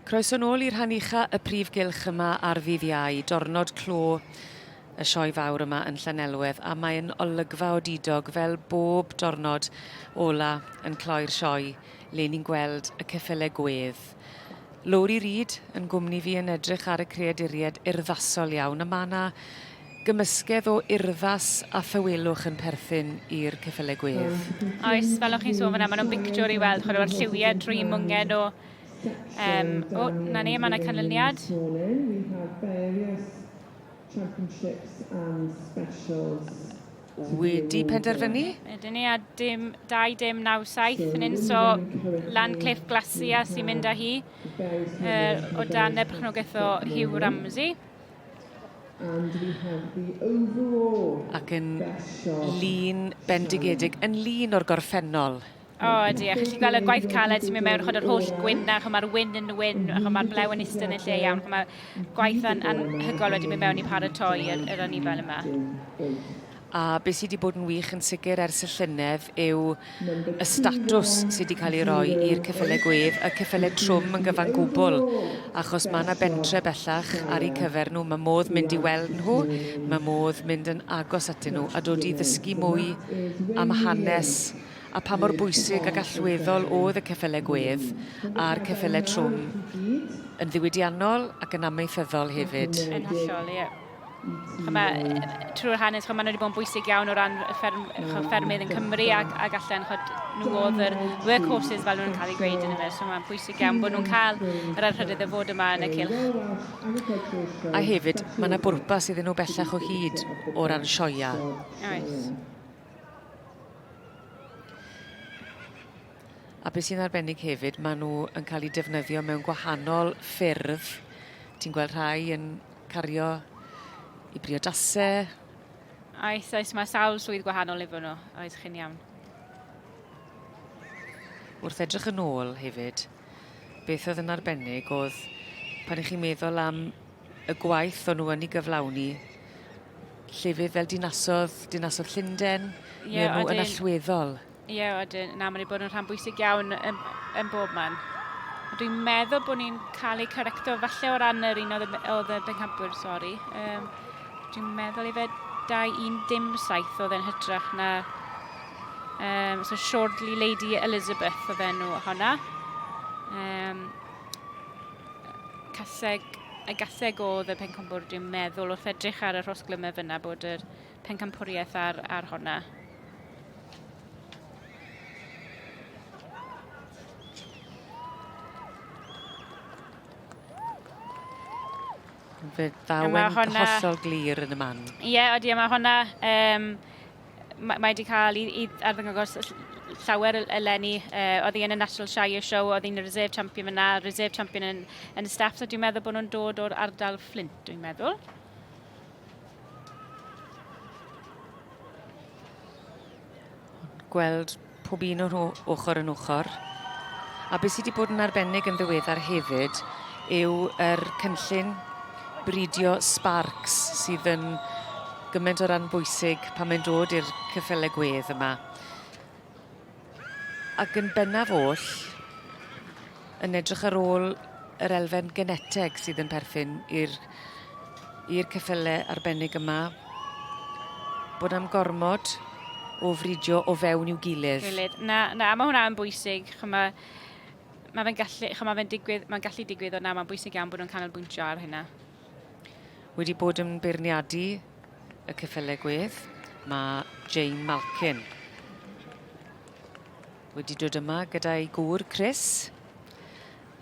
Croeso nôl i'r rhan ucha y prif gylch yma ar ddydd Iau, dornod clo y sioe fawr yma yn Llanelwedd, a mae'n olygfa o didog fel bob dornod ola yn cloi'r sioe, le ni'n gweld y ceffylau gwedd. Lowri Reid yn gwmni fi yn edrych ar y creaduried urddasol iawn, a mae yna gymysgedd o urddas a thywelwch yn perthyn i'r ceffylau gwedd. Oes, fel o'ch chi'n sôn fyna, maen nhw'n bictiwr i weld, chwarae o'r lliwiau drwy mwnged o... na ni, mae yna canlyniad. Wedi penderfynu? Ydyn ni a 2-9-7 yn un, so Landcliffe Glacia sy'n mynd â hi o dan y perchnogaeth o Hugh Ramsey. Ac yn lun bendigedig, yn lun o'r gorffennol. O, ydy, a chi'n gweld y gwaith caled sy'n mynd mewn chod yr holl gwyn na, chod mae'r wyn yn y wyn, chod mae'r blew yn ystod yn y lle iawn, chod mae'r gwaith anhygol wedi mynd mewn i paratoi yr anifel yma. A beth sydd wedi bod yn wych yn sicr ers y llynedd yw y statws sydd wedi cael ei roi i'r ceffylau gwedd, y ceffylau trwm yn gyfan gwbl, achos mae yna bentre bellach ar eu cyfer nhw, mae modd mynd i weld nhw, mae modd mynd yn agos atyn nhw, a dod i ddysgu mwy am hanes a pa mor bwysig ac allweddol oedd y ceffylau gwedd a'r ceffylau trwm yn ddiwydiannol ac yn amaethyddol hefyd. Yn hollol, ie. Trwy'r hanes, maen nhw wedi bod yn bwysig iawn o ran ffermydd yn Cymru ac allan nhw oedd yr workhorses fel nhw'n cael eu gweud yn yma, so mae'n bwysig iawn bod nhw'n cael yr arhrydydd y fod yma yn y cylch. A hefyd, mae yna bwrpas iddyn nhw bellach o hyd o ran sioia. Oes. A beth sy'n arbennig hefyd, maen nhw yn cael eu defnyddio mewn gwahanol ffyrdd. Ti'n gweld rhai yn cario i briodasau. Oes, mae sawl swydd gwahanol efo nhw, oes chi'n iawn. Wrth edrych yn ôl hefyd, beth oedd yn arbennig oedd pan ych chi'n meddwl am y gwaith o'n nhw yn ei gyflawni, llefydd fel dinasodd Llundain, neu nhw yn allweddol. Ie, na, mae'n bod yn rhan bwysig iawn yn bob man. Dwi'n meddwl bod ni'n cael ei correcto falle o ran yr un oedd y Pencampwriaeth, sori. Dwi'n meddwl i fe 2-1-7 oedd e'n hytrach na so Shortly Lady Elizabeth oedd enw honna. Y gaseg oedd y Pencampwriaeth, dwi'n meddwl wrth edrych ar y rhosglymau fyna bod yr Pencampwriaeth ar honna. Fe ddawen hollol glir yn y man. Ie, oeddi, mae honna, mae wedi cael i arddangos llawer eleni. Oedd hi yn y National Shire Show, oedd hi'n y Reserve Champion fyna, Reserve Champion yn y staff, so dwi'n meddwl bod nhw'n dod o'r ardal Flint, dwi'n meddwl. Gweld pob un o'r ochr yn ochr. A beth sydd wedi bod yn arbennig yn ddiweddar hefyd yw yr cynllun bridio sparks sydd yn gymaint o ran bwysig pan mae'n dod i'r ceffylau gwedd yma. Ac yn bennaf oll, yn edrych ar ôl yr elfen geneteg sydd yn perthyn i'r ceffylau arbennig yma, bod am gormod o fridio o fewn i'w gilydd. Na, mae hwnna'n bwysig. Mae'n gallu digwydd o na, mae'n bwysig iawn bod nhw'n canolbwyntio ar hynna. Wedi bod yn beirniadu y ceffylau gwedd, mae Jane Malkin wedi dod yma gyda'i gŵr Chris,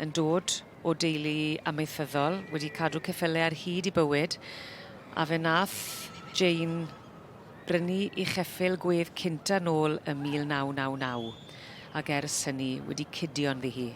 yn dod o deulu amaethyddol, wedi cadw ceffylau ar hyd i bywyd, a fe nath Jane brynu i cheffyl gwedd cynta nôl ym 1999, ac ers hynny wedi cudio'n ddi hi.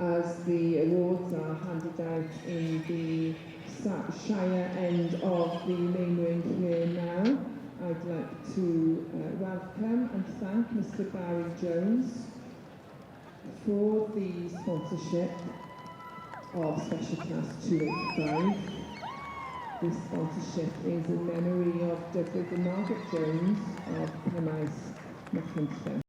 as the awards are handed out in the Shire end of the main ring here now, I'd like to welcome and thank Mr. Barry Jones for the sponsorship of Special Class 285. This sponsorship is in memory of Dr. Margaret Jones of Pencampwriaeth Ceffylau Gwedd.